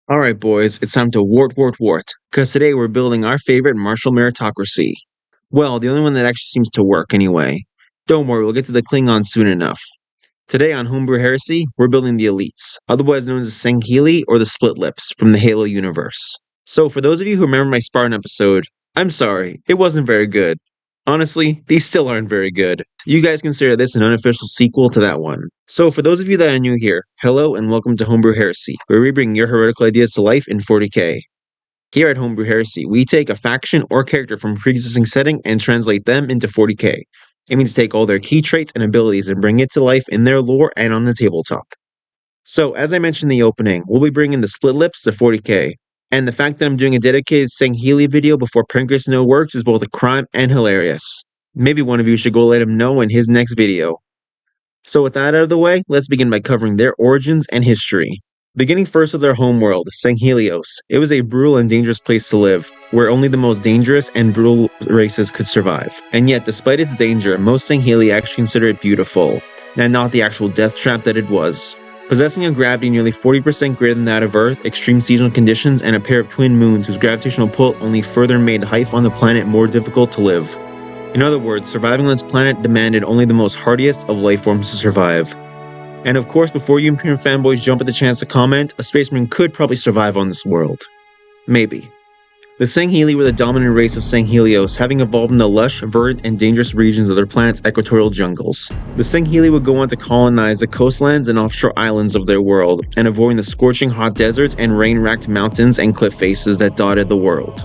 Alright boys, it's time to wart, because today we're building our favorite martial meritocracy. Well, the only one that actually seems to work anyway. Don't worry, we'll get to the Klingons soon enough. Today on Homebrew Heresy, we're building the Elites, otherwise known as the Sangheili or the Split Lips, from the Halo universe. So for those of you who remember my Spartan episode, I'm sorry, it wasn't very good. Honestly, these still aren't very good. You guys consider this an unofficial sequel to that one. So for those of you that are new here, hello and welcome to Homebrew Heresy, where we bring your heretical ideas to life in 40k. Here at Homebrew Heresy, we take a faction or character from a pre-existing setting and translate them into 40k. It means take all their key traits and abilities and bring it to life in their lore and on the tabletop. So, as I mentioned in the opening, we'll be bringing the Split Lips to 40k. And the fact that I'm doing a dedicated Sangheili video before Prinker Snow works is both a crime and hilarious. Maybe one of you should go let him know in his next video. So with that out of the way, let's begin by covering their origins and history. Beginning first with their homeworld, Sanghelios. It was a brutal and dangerous place to live, where only the most dangerous and brutal races could survive. And yet, despite its danger, most Sangheili actually consider it beautiful, and not the actual death trap that it was. Possessing a gravity nearly 40% greater than that of Earth, extreme seasonal conditions, and a pair of twin moons whose gravitational pull only further made life on the planet more difficult to live. In other words, surviving on this planet demanded only the most hardiest of life forms to survive. And of course, before you Imperium fanboys jump at the chance to comment, a space marine could probably survive on this world. Maybe. The Sangheili were the dominant race of Sanghelios, having evolved in the lush, verdant, and dangerous regions of their planet's equatorial jungles. The Sangheili would go on to colonize the coastlands and offshore islands of their world, and avoiding the scorching hot deserts and rain-racked mountains and cliff faces that dotted the world.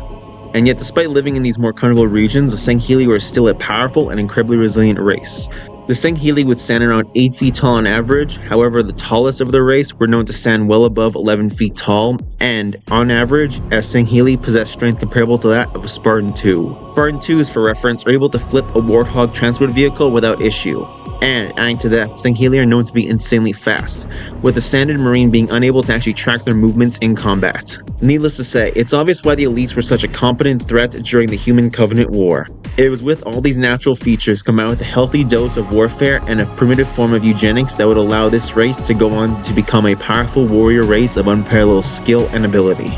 And yet, despite living in these more comfortable regions, the Sangheili were still a powerful and incredibly resilient race. The Sangheili would stand around 8 feet tall on average, however the tallest of the race were known to stand well above 11 feet tall, and, on average, a Sangheili possessed strength comparable to that of a Spartan II. Spartan IIs, for reference, are able to flip a Warthog transport vehicle without issue. And, adding to that, Sangheili are known to be insanely fast, with the standard marine being unable to actually track their movements in combat. Needless to say, it's obvious why the elites were such a competent threat during the Human Covenant War. It was with all these natural features combined with a healthy dose of warfare and a primitive form of eugenics that would allow this race to go on to become a powerful warrior race of unparalleled skill and ability.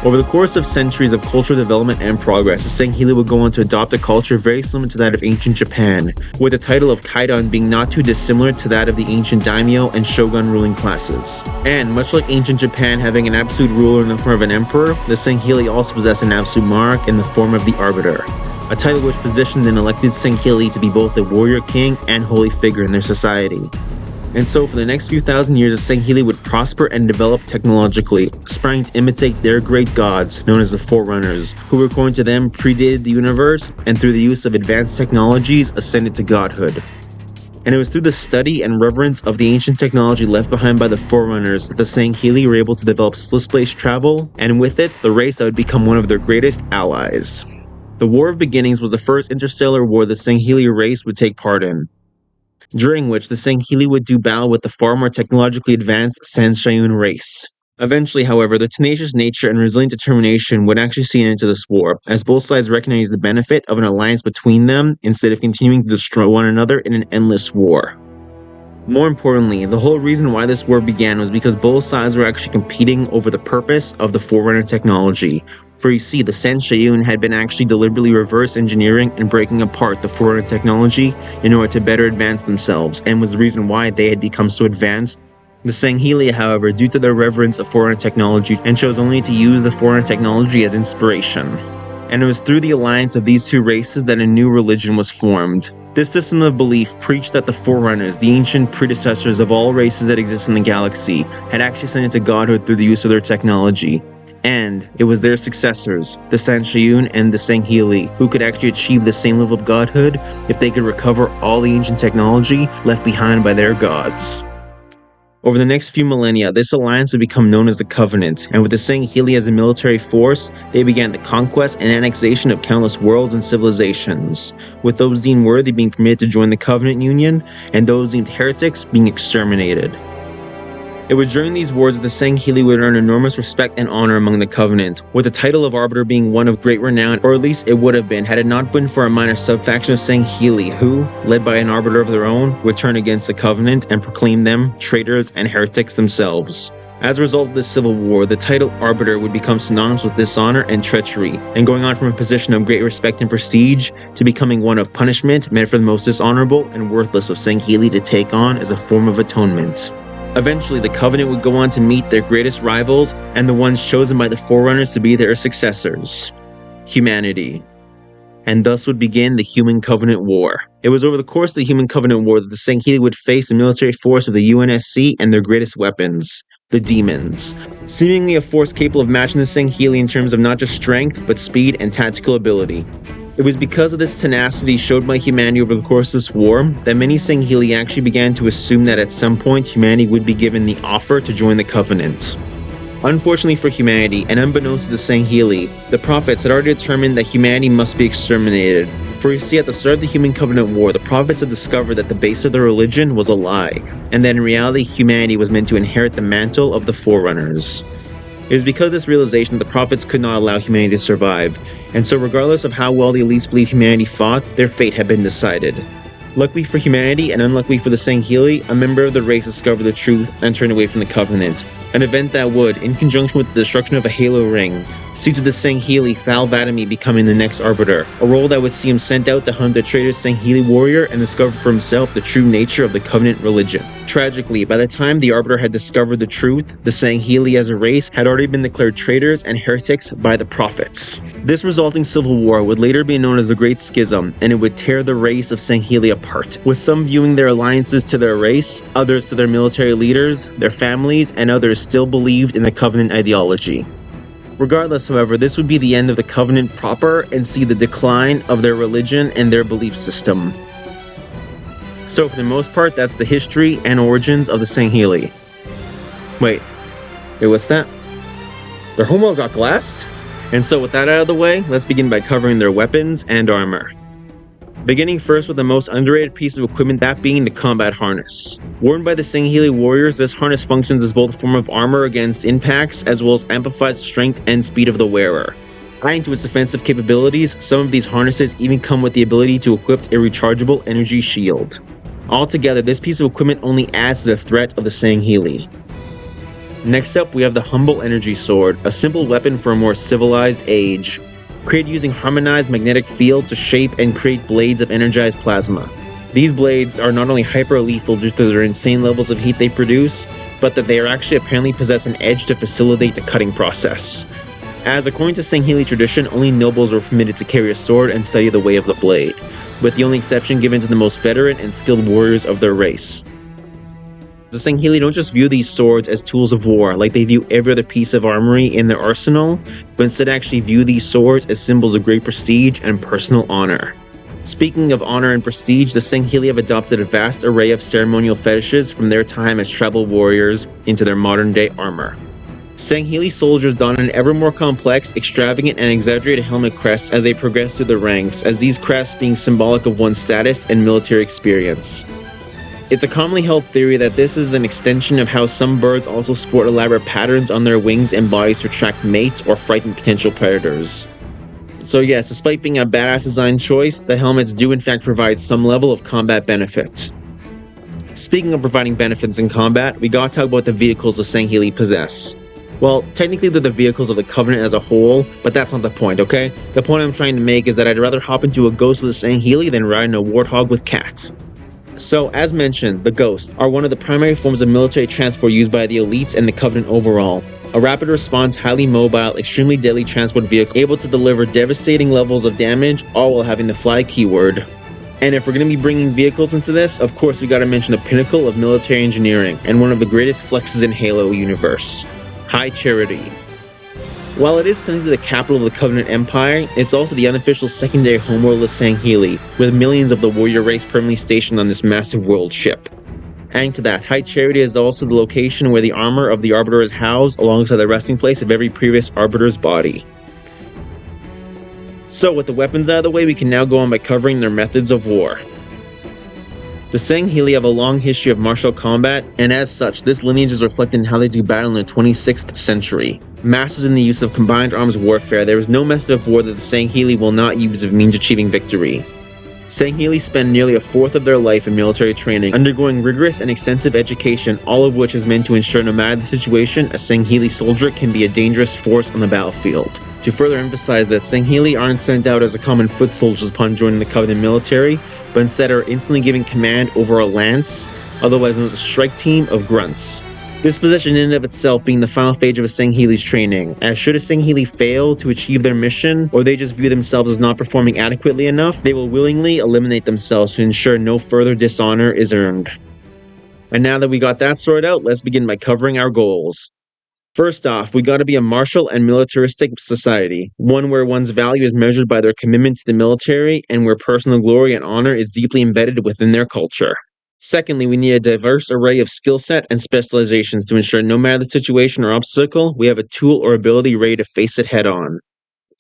Over the course of centuries of cultural development and progress, the Sangheili would go on to adopt a culture very similar to that of ancient Japan, with the title of Kaidan being not too dissimilar to that of the ancient daimyo and shogun ruling classes. And much like ancient Japan having an absolute ruler in the form of an emperor, the Sangheili also possess an absolute monarch in the form of the Arbiter, a title which positioned an elected Sangheili to be both a warrior king and holy figure in their society. And so for the next few thousand years, the Sangheili would prosper and develop technologically, aspiring to imitate their great gods, known as the Forerunners, who according to them predated the universe and through the use of advanced technologies ascended to godhood. And it was through the study and reverence of the ancient technology left behind by the Forerunners that the Sangheili were able to develop space travel, and with it, the race that would become one of their greatest allies. The War of Beginnings was the first interstellar war the Sangheili race would take part in, during which the Sangheili would do battle with the far more technologically advanced Sanshayun race. Eventually, however, their tenacious nature and resilient determination would actually see an end to this war, as both sides recognized the benefit of an alliance between them instead of continuing to destroy one another in an endless war. More importantly, the whole reason why this war began was because both sides were actually competing over the purpose of the Forerunner technology. For you see, the Sanshayun had been actually deliberately reverse engineering and breaking apart the Forerunner technology in order to better advance themselves, and was the reason why they had become so advanced. The Sangheili, however, due to their reverence of Forerunner technology, and chose only to use the Forerunner technology as inspiration. And it was through the alliance of these two races that a new religion was formed. This system of belief preached that the Forerunners, the ancient predecessors of all races that exist in the galaxy, had actually ascended to godhood through the use of their technology. And it was their successors, the Sanshayun and the Sangheili, who could actually achieve the same level of godhood if they could recover all the ancient technology left behind by their gods. Over the next few millennia, this alliance would become known as the Covenant, and with the Sangheili as a military force, they began the conquest and annexation of countless worlds and civilizations, with those deemed worthy being permitted to join the Covenant Union, and those deemed heretics being exterminated. It was during these wars that the Sangheili would earn enormous respect and honor among the Covenant, with the title of Arbiter being one of great renown, or at least it would have been had it not been for a minor subfaction of Sangheili who, led by an Arbiter of their own, would turn against the Covenant and proclaim them traitors and heretics themselves. As a result of this civil war, the title Arbiter would become synonymous with dishonor and treachery, and going on from a position of great respect and prestige to becoming one of punishment meant for the most dishonorable and worthless of Sangheili to take on as a form of atonement. Eventually, the Covenant would go on to meet their greatest rivals and the ones chosen by the Forerunners to be their successors, humanity. And thus would begin the Human Covenant War. It was over the course of the Human Covenant War that the Sangheili would face the military force of the UNSC and their greatest weapons, the demons. Seemingly a force capable of matching the Sangheili in terms of not just strength, but speed and tactical ability. It was because of this tenacity showed by humanity over the course of this war that many Sangheili actually began to assume that at some point humanity would be given the offer to join the Covenant. Unfortunately for humanity, and unbeknownst to the Sangheili, the prophets had already determined that humanity must be exterminated. For you see, at the start of the Human Covenant War, the prophets had discovered that the base of their religion was a lie, and that in reality humanity was meant to inherit the mantle of the Forerunners. It was because of this realization that the prophets could not allow humanity to survive, and so regardless of how well the elites believed humanity fought, their fate had been decided. Luckily for humanity, and unluckily for the Sangheili, a member of the race discovered the truth and turned away from the Covenant. An event that would, in conjunction with the destruction of a Halo ring, see to the Sangheili Thal Vadami becoming the next Arbiter, a role that would see him sent out to hunt the traitor Sangheili warrior and discover for himself the true nature of the Covenant religion. Tragically, by the time the Arbiter had discovered the truth, the Sangheili as a race had already been declared traitors and heretics by the prophets. This resulting civil war would later be known as the Great Schism, and it would tear the race of Sangheili apart, with some viewing their alliances to their race, others to their military leaders, their families, and others still believed in the Covenant ideology. Regardless, however, this would be the end of the Covenant proper and see the decline of their religion and their belief system. So for the most part, that's the history and origins of the Sangheili. Wait, what's that? Their homeworld got glassed? And so with that out of the way, let's begin by covering their weapons and armor. Beginning first with the most underrated piece of equipment, that being the combat harness. Worn by the Sangheili warriors, this harness functions as both a form of armor against impacts, as well as amplifies the strength and speed of the wearer. Adding to its offensive capabilities, some of these harnesses even come with the ability to equip a rechargeable energy shield. Altogether, this piece of equipment only adds to the threat of the Sangheili. Next up, we have the Humble Energy Sword, a simple weapon for a more civilized age. Created using harmonized magnetic fields to shape and create blades of energized plasma. These blades are not only hyper-lethal due to their insane levels of heat they produce, but that they are actually apparently possess an edge to facilitate the cutting process. As according to Sangheili tradition, only nobles were permitted to carry a sword and study the way of the blade, with the only exception given to the most veteran and skilled warriors of their race. The Sangheili don't just view these swords as tools of war like they view every other piece of armory in their arsenal, but instead actually view these swords as symbols of great prestige and personal honor. Speaking of honor and prestige, the Sangheili have adopted a vast array of ceremonial fetishes from their time as tribal warriors into their modern-day armor. Sangheili soldiers don an ever more complex, extravagant, and exaggerated helmet crests as they progress through the ranks, as these crests being symbolic of one's status and military experience. It's a commonly held theory that this is an extension of how some birds also sport elaborate patterns on their wings and bodies to attract mates or frighten potential predators. So yes, despite being a badass design choice, the helmets do in fact provide some level of combat benefits. Speaking of providing benefits in combat, we gotta talk about the vehicles the Sangheili possess. Well, technically they're the vehicles of the Covenant as a whole, but that's not the point, okay? The point I'm trying to make is that I'd rather hop into a Ghost of the Sangheili than ride in a Warthog with Cat. So, as mentioned, the Ghosts are one of the primary forms of military transport used by the elites and the Covenant overall. A rapid response, highly mobile, extremely deadly transport vehicle able to deliver devastating levels of damage, all while having the fly keyword. And if we're going to be bringing vehicles into this, of course we gotta mention the pinnacle of military engineering, and one of the greatest flexes in Halo universe, High Charity. While it is technically the capital of the Covenant Empire, it's also the unofficial secondary homeworld of the Sangheili, with millions of the warrior race permanently stationed on this massive world ship. Adding to that, High Charity is also the location where the armor of the Arbiter is housed, alongside the resting place of every previous Arbiter's body. So with the weapons out of the way, we can now go on by covering their methods of war. The Sangheili have a long history of martial combat, and as such, this lineage is reflected in how they do battle in the 26th century. Masters in the use of combined arms warfare, there is no method of war that the Sangheili will not use as a means of achieving victory. Sangheili spend nearly a fourth of their life in military training, undergoing rigorous and extensive education, all of which is meant to ensure no matter the situation, a Sangheili soldier can be a dangerous force on the battlefield. To further emphasize this, Sangheili aren't sent out as a common foot soldiers upon joining the Covenant military, but instead are instantly given command over a lance, otherwise known as a strike team of grunts. This position in and of itself being the final stage of a Sangheili's training, as should a Sangheili fail to achieve their mission, or they just view themselves as not performing adequately enough, they will willingly eliminate themselves to ensure no further dishonor is earned. And now that we got that sorted out, let's begin by covering our goals. First off, we gotta be a martial and militaristic society, one where one's value is measured by their commitment to the military and where personal glory and honor is deeply embedded within their culture. Secondly, we need a diverse array of skill set and specializations to ensure no matter the situation or obstacle, we have a tool or ability ready to face it head on.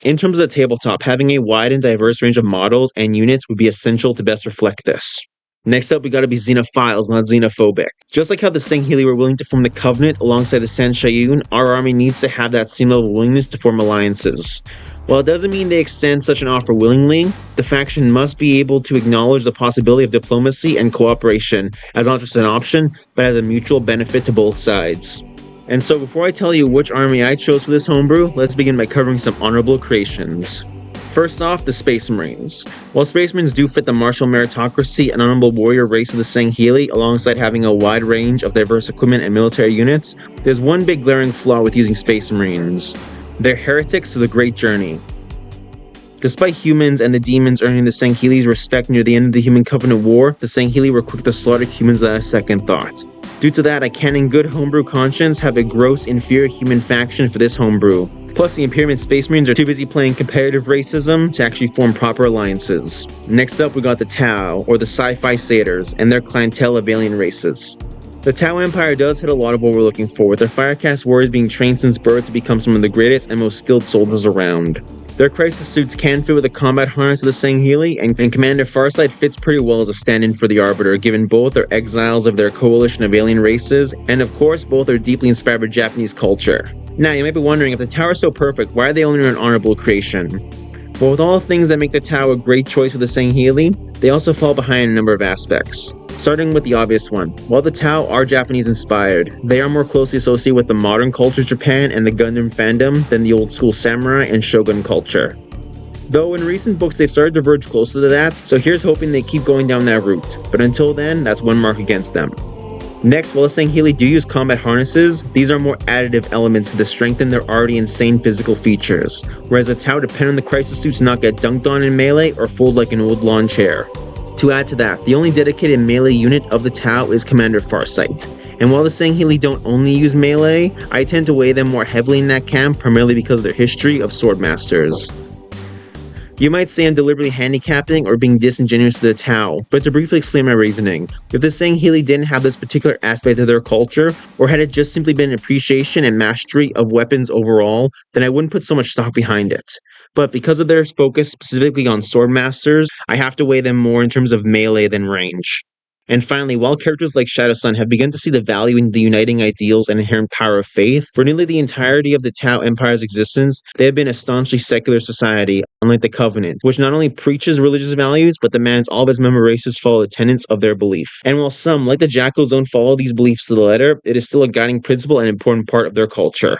In terms of the tabletop, having a wide and diverse range of models and units would be essential to best reflect this. Next up, we gotta be xenophiles, not xenophobic. Just like how the Sangheili were willing to form the Covenant alongside the Sanshayun, our army needs to have that same level of willingness to form alliances. While it doesn't mean they extend such an offer willingly, the faction must be able to acknowledge the possibility of diplomacy and cooperation as not just an option, but as a mutual benefit to both sides. And so before I tell you which army I chose for this homebrew, let's begin by covering some honorable creations. First off, the Space Marines. While Space Marines do fit the martial meritocracy and honorable warrior race of the Sangheili, alongside having a wide range of diverse equipment and military units, there's one big glaring flaw with using Space Marines. They're heretics to the Great Journey. Despite humans and the demons earning the Sangheili's respect near the end of the Human Covenant War, the Sangheili were quick to slaughter humans without a second thought. Due to that, I can in good homebrew conscience have a gross inferior human faction for this homebrew. Plus, the Imperial Space Marines are too busy playing competitive racism to actually form proper alliances. Next up, we got the Tau, or the Sci-Fi Satyrs, and their clientele of alien races. The Tau Empire does hit a lot of what we're looking for, with their Firecast warriors being trained since birth to become some of the greatest and most skilled soldiers around. Their crisis suits can fit with the combat harness of the Sangheili, and Commander Farsight fits pretty well as a stand-in for the Arbiter, given both are exiles of their coalition of alien races, and of course both are deeply inspired by Japanese culture. Now, you might be wondering, if the Tau are so perfect, why are they only an honorable creation? Well, with all the things that make the Tau a great choice for the Sangheili, they also fall behind in a number of aspects. Starting with the obvious one, while the Tau are Japanese-inspired, they are more closely associated with the modern culture of Japan and the Gundam fandom than the old-school samurai and shogun culture. Though in recent books they've started to verge closer to that, so here's hoping they keep going down that route, but until then, that's one mark against them. Next, while the Sangheili do use combat harnesses, these are more additive elements to strengthen their already insane physical features, whereas the Tau depend on the crisis suits to not get dunked on in melee or fold like an old lawn chair. To add to that, the only dedicated melee unit of the Tau is Commander Farsight, and while the Sangheili don't only use melee, I tend to weigh them more heavily in that camp primarily because of their history of swordmasters. You might say I'm deliberately handicapping or being disingenuous to the Tau, but to briefly explain my reasoning, if the Sangheili didn't have this particular aspect of their culture, or had it just simply been an appreciation and mastery of weapons overall, then I wouldn't put so much stock behind it. But because of their focus specifically on swordmasters, I have to weigh them more in terms of melee than range. And finally, while characters like Shadow Sun have begun to see the value in the uniting ideals and inherent power of faith, for nearly the entirety of the Tau Empire's existence, they have been a staunchly secular society, unlike the Covenant, which not only preaches religious values, but demands all of its member races follow the tenets of their belief. And while some, like the Jackals, don't follow these beliefs to the letter, it is still a guiding principle and important part of their culture.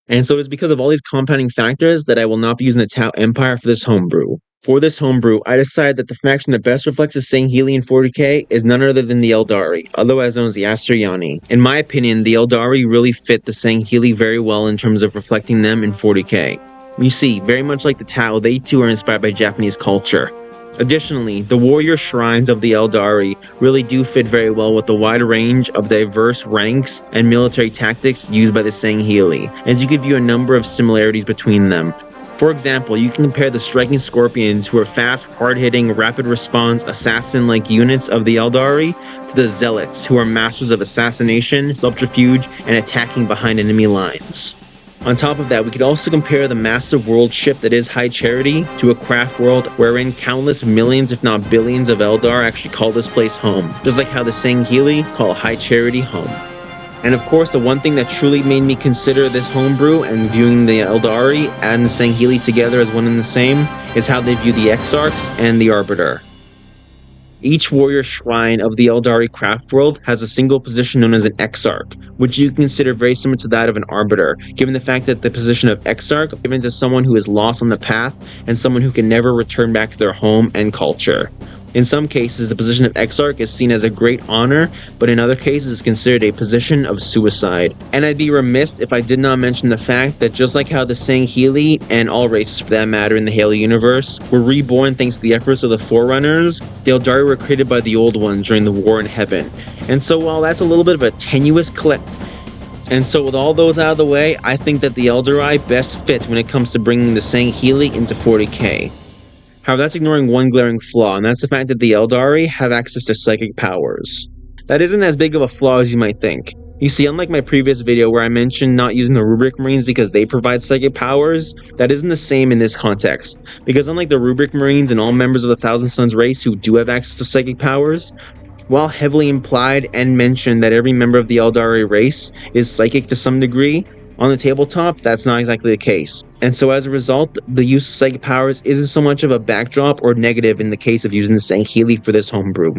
And so it is because of all these compounding factors that I will not be using the Tau Empire for this homebrew. For this homebrew, I decided that the faction that best reflects the Sangheili in 40k is none other than the Eldari, otherwise known as the Asuryani. In my opinion, the Eldari really fit the Sangheili very well in terms of reflecting them in 40k. You see, very much like the Tau, they too are inspired by Japanese culture. Additionally, the warrior shrines of the Eldari really do fit very well with the wide range of diverse ranks and military tactics used by the Sangheili, as you could view a number of similarities between them. For example, you can compare the striking scorpions, who are fast, hard-hitting, rapid response, assassin-like units of the Eldari, to the zealots, who are masters of assassination, subterfuge, and attacking behind enemy lines. On top of that, we could also compare the massive world ship that is High Charity to a craft world wherein countless millions, if not billions, of Eldar actually call this place home, just like how the Sangheili call High Charity home. And of course, the one thing that truly made me consider this homebrew and viewing the Eldari and the Sangheili together as one and the same is how they view the Exarchs and the Arbiter. Each warrior shrine of the Eldari craft world has a single position known as an Exarch, which you can consider very similar to that of an Arbiter, given the fact that the position of Exarch is given to someone who is lost on the path and someone who can never return back to their home and culture. In some cases, the position of Exarch is seen as a great honor, but in other cases is considered a position of suicide. And I'd be remiss if I did not mention the fact that just like how the Sangheili, and all races for that matter in the Halo universe, were reborn thanks to the efforts of the Forerunners, the Eldari were created by the Old Ones during the War in Heaven. And so while that's a little bit of a tenuous And so with all those out of the way, I think that the Eldari best fit when it comes to bringing the Sangheili into 40k. However, that's ignoring one glaring flaw, and that's the fact that the Eldari have access to psychic powers. That isn't as big of a flaw as you might think. You see, unlike my previous video where I mentioned not using the Rubric Marines because they provide psychic powers, that isn't the same in this context. Because unlike the Rubric Marines and all members of the Thousand Sons race who do have access to psychic powers, while heavily implied and mentioned that every member of the Eldari race is psychic to some degree, on the tabletop, that's not exactly the case. And so as a result, the use of psychic powers isn't so much of a backdrop or negative in the case of using the Sangheili for this homebrew.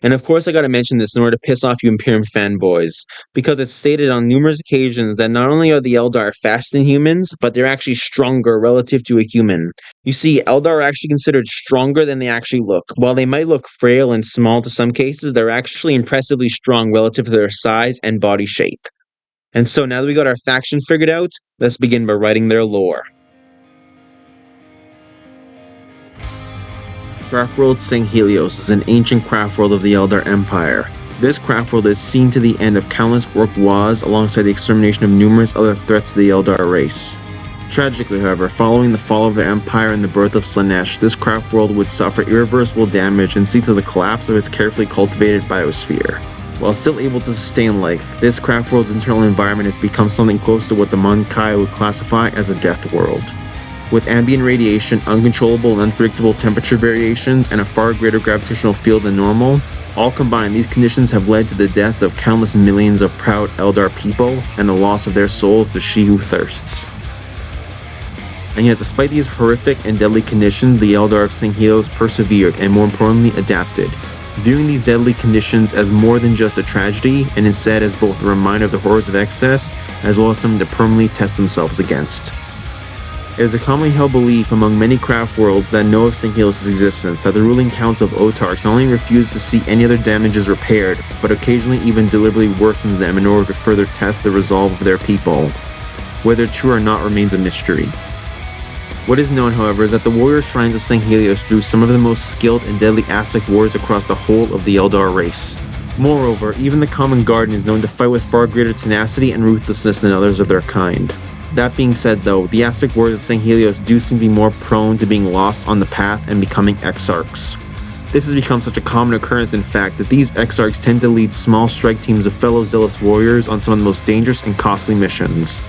And of course I gotta mention this in order to piss off you Imperium fanboys, because it's stated on numerous occasions that not only are the Eldar faster than humans, but they're actually stronger relative to a human. You see, Eldar are actually considered stronger than they actually look. While they might look frail and small to some cases, they're actually impressively strong relative to their size and body shape. And so now that we got our faction figured out, let's begin by writing their lore. Craftworld Sanghelios is an ancient craftworld of the Eldar Empire. This craftworld is seen to the end of countless orc wars alongside the extermination of numerous other threats to the Eldar race. Tragically, however, following the fall of their empire and the birth of Slaanesh, this craftworld would suffer irreversible damage and see to the collapse of its carefully cultivated biosphere. While still able to sustain life, this craftworld's internal environment has become something close to what the Monkai would classify as a death world. With ambient radiation, uncontrollable and unpredictable temperature variations, and a far greater gravitational field than normal, all combined, these conditions have led to the deaths of countless millions of proud Eldar people and the loss of their souls to She Who Thirsts. And yet, despite these horrific and deadly conditions, the Eldar of Sanghelios persevered and, more importantly, adapted, viewing these deadly conditions as more than just a tragedy, and instead as both a reminder of the horrors of excess, as well as something to permanently test themselves against. It is a commonly held belief among many craft worlds that know of Sanghelios' existence that the ruling council of Otar can only refuse to see any other damages repaired, but occasionally even deliberately worsens them in order to further test the resolve of their people. Whether true or not remains a mystery. What is known, however, is that the warrior shrines of Sanghelios produce some of the most skilled and deadly Aztec warriors across the whole of the Eldar race. Moreover, even the Common Garden is known to fight with far greater tenacity and ruthlessness than others of their kind. That being said though, the Aztec warriors of Sanghelios do seem to be more prone to being lost on the path and becoming exarchs. This has become such a common occurrence in fact that these exarchs tend to lead small strike teams of fellow zealous warriors on some of the most dangerous and costly missions.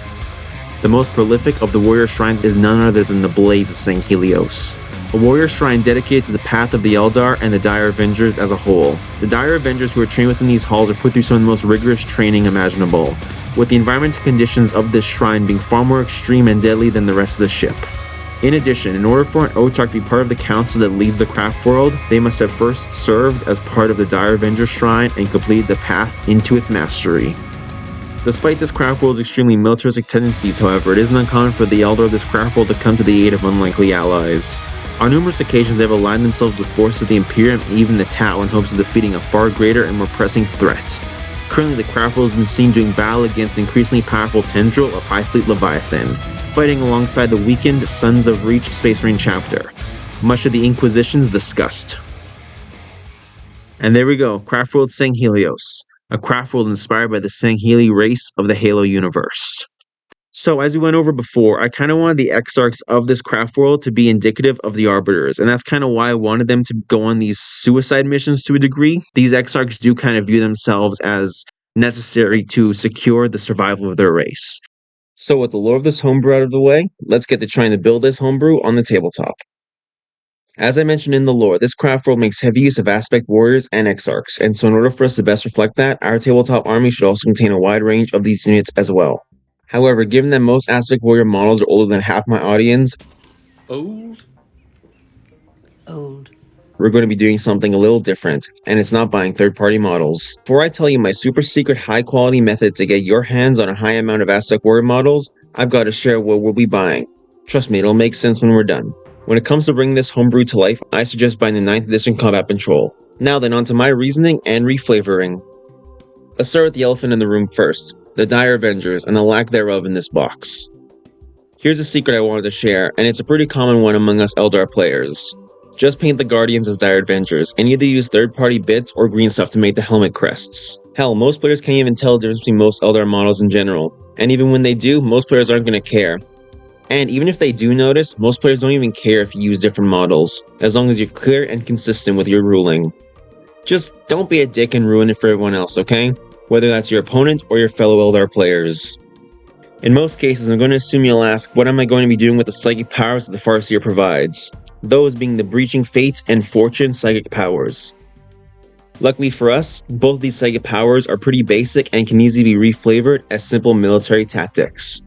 The most prolific of the warrior shrines is none other than the Blades of Sanghelios, a warrior shrine dedicated to the path of the Eldar and the Dire Avengers as a whole. The Dire Avengers who are trained within these halls are put through some of the most rigorous training imaginable, with the environmental conditions of this shrine being far more extreme and deadly than the rest of the ship. In addition, in order for an Otar to be part of the council that leads the craft world, they must have first served as part of the Dire Avengers shrine and completed the path into its mastery. Despite this craft world's extremely militaristic tendencies, however, it isn't uncommon for the Eldar of this craft world to come to the aid of unlikely allies. On numerous occasions, they have aligned themselves with forces of the Imperium and even the Tau in hopes of defeating a far greater and more pressing threat. Currently, the craft world has been seen doing battle against the increasingly powerful Tendril of High Fleet Leviathan, fighting alongside the weakened Sons of Reach Space Marine chapter, much to the Inquisition's disgust. And there we go, Craftworld Sanghelios, a craftworld inspired by the Sangheili race of the Halo universe. So as we went over before, I kind of wanted the exarchs of this craft world to be indicative of the arbiters, and that's kind of why I wanted them to go on these suicide missions to a degree. These exarchs do kind of view themselves as necessary to secure the survival of their race. So with the lore of this homebrew out of the way, let's get to trying to build this homebrew on the tabletop. As I mentioned in the lore, this craft world makes heavy use of aspect warriors and exarchs, and so in order for us to best reflect that, our tabletop army should also contain a wide range of these units as well. However, given that most aspect warrior models are older than half my audience, Old? we're going to be doing something a little different, and it's not buying third-party models. Before I tell you my super secret high-quality method to get your hands on a high amount of Aztec warrior models, I've got to share what we'll be buying. Trust me, it'll make sense when we're done. When it comes to bringing this homebrew to life, I suggest buying the 9th edition Combat Patrol. Now then, onto my reasoning and reflavoring. Let's start with the elephant in the room first, the Dire Avengers and the lack thereof in this box. Here's a secret I wanted to share, and it's a pretty common one among us Eldar players. Just paint the Guardians as Dire Avengers, and either use third-party bits or green stuff to make the helmet crests. Hell, most players can't even tell the difference between most Eldar models in general, and even when they do, most players aren't going to care. And even if they do notice, most players don't even care if you use different models, as long as you're clear and consistent with your ruling. Just don't be a dick and ruin it for everyone else, okay? Whether that's your opponent or your fellow Eldar players. In most cases, I'm going to assume you'll ask, what am I going to be doing with the psychic powers that the Farseer provides? Those being the Breaching Fates and Fortune psychic powers. Luckily for us, both of these psychic powers are pretty basic and can easily be reflavored as simple military tactics.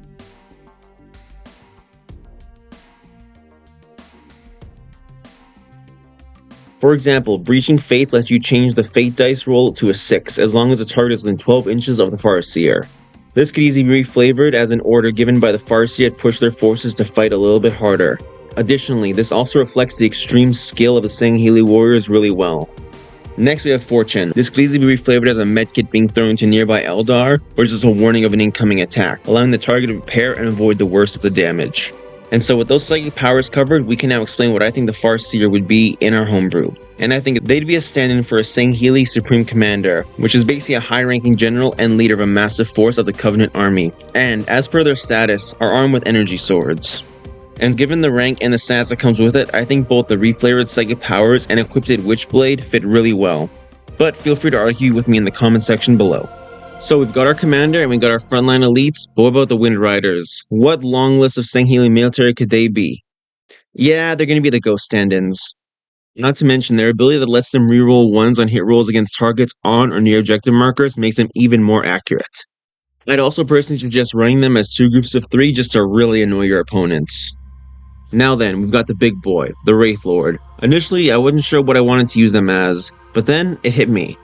For example, Breaching Fates lets you change the Fate dice roll to a 6 as long as the target is within 12 inches of the Farseer. This could easily be reflavored as an order given by the Farseer to push their forces to fight a little bit harder. Additionally, this also reflects the extreme skill of the Sangheili warriors really well. Next we have Fortune. This could easily be reflavored as a medkit being thrown to nearby Eldar, or just a warning of an incoming attack, allowing the target to prepare and avoid the worst of the damage. And so with those psychic powers covered, we can now explain what I think the Farseer would be in our homebrew. And I think they'd be a stand-in for a Sangheili Supreme Commander, which is basically a high-ranking general and leader of a massive force of the Covenant army, and as per their status, are armed with energy swords. And given the rank and the stats that comes with it, I think both the reflavored psychic powers and equipped Witchblade fit really well. But feel free to argue with me in the comment section below. So we've got our commander and we've got our frontline elites, but what about the Wind Riders? What long list of Sangheili military could they be? Yeah, they're going to be the ghost stand-ins. Not to mention, their ability that lets them reroll 1s on hit rolls against targets on or near objective markers makes them even more accurate. I'd also personally suggest running them as 2 groups of 3 just to really annoy your opponents. Now then, we've got the big boy, the Wraith Lord. Initially, I wasn't sure what I wanted to use them as, but then it hit me.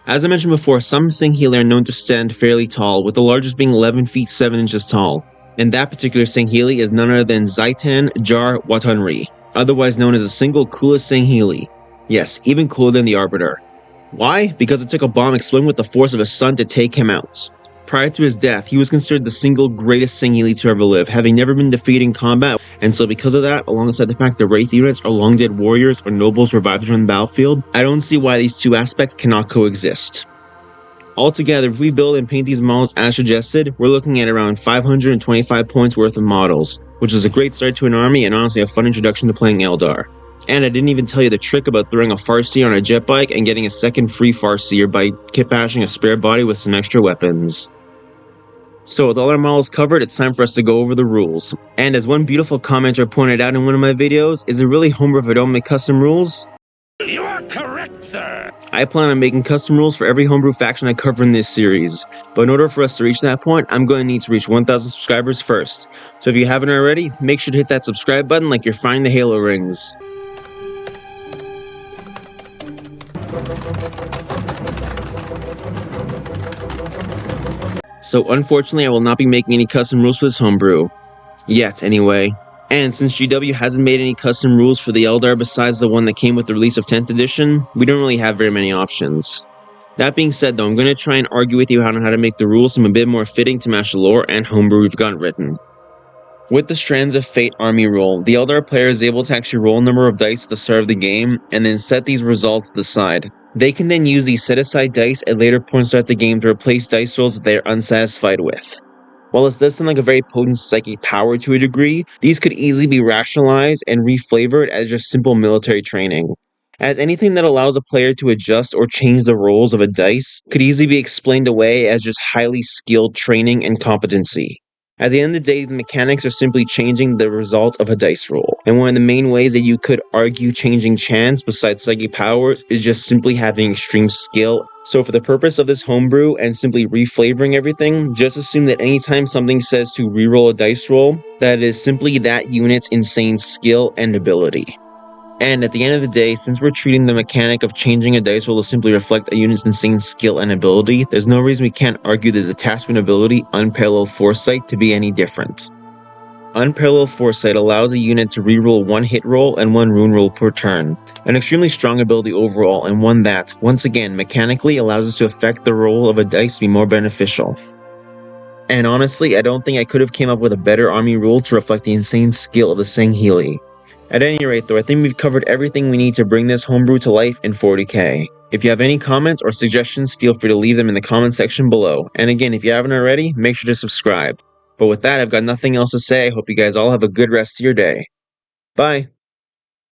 As I mentioned before, some Sangheili are known to stand fairly tall, with the largest being 11 feet 7 inches tall, and that particular Sangheili is none other than Zaitan Jar Watanri, otherwise known as the single coolest Sangheili. Yes, even cooler than the Arbiter. Why? Because it took a bomb exploding with the force of a sun to take him out. Prior to his death, he was considered the single greatest Sangheili to ever live, having never been defeated in combat, and so because of that, alongside the fact that Wraith units are long-dead warriors or nobles revived on the battlefield, I don't see why these two aspects cannot coexist. Altogether, if we build and paint these models as suggested, we're looking at around 525 points worth of models, which is a great start to an army and honestly a fun introduction to playing Eldar. And I didn't even tell you the trick about throwing a Farseer on a jet bike and getting a second free Farseer by kit bashing a spare body with some extra weapons. So with all our models covered, it's time for us to go over the rules. And as one beautiful commenter pointed out in one of my videos, is it really homebrew if I don't make custom rules? You are correct, sir! I plan on making custom rules for every homebrew faction I cover in this series, but in order for us to reach that point, I'm going to need to reach 1,000 subscribers first. So if you haven't already, make sure to hit that subscribe button like you're finding the Halo rings. So unfortunately, I will not be making any custom rules for this homebrew. Yet, anyway. And since GW hasn't made any custom rules for the Eldar besides the one that came with the release of 10th edition, we don't really have very many options. That being said though, I'm going to try and argue with you on how to make the rules seem a bit more fitting to match the lore and homebrew we've got written. With the Strands of Fate army roll, the Eldar player is able to actually roll a number of dice at the start of the game, and then set these results to the side. They can then use these set-aside dice at later points throughout the game to replace dice rolls that they are unsatisfied with. While this does sound like a very potent psychic power to a degree, these could easily be rationalized and reflavored as just simple military training. As anything that allows a player to adjust or change the rolls of a dice could easily be explained away as just highly skilled training and competency. At the end of the day, the mechanics are simply changing the result of a dice roll, and one of the main ways that you could argue changing chance besides psychic powers is just simply having extreme skill. So for the purpose of this homebrew and simply reflavoring everything, just assume that anytime something says to reroll a dice roll, that it is simply that unit's insane skill and ability. And at the end of the day, since we're treating the mechanic of changing a dice roll to simply reflect a unit's insane skill and ability, there's no reason we can't argue the detachment ability, Unparalleled Foresight, to be any different. Unparalleled Foresight allows a unit to reroll one hit roll and one rune roll per turn, an extremely strong ability overall, and one that, once again, mechanically allows us to affect the roll of a dice to be more beneficial. And honestly, I don't think I could have came up with a better army rule to reflect the insane skill of the Sangheili. At any rate though, I think we've covered everything we need to bring this homebrew to life in 40k. If you have any comments or suggestions, feel free to leave them in the comment section below. And again, if you haven't already, make sure to subscribe. But with that, I've got nothing else to say. I hope you guys all have a good rest of your day. Bye!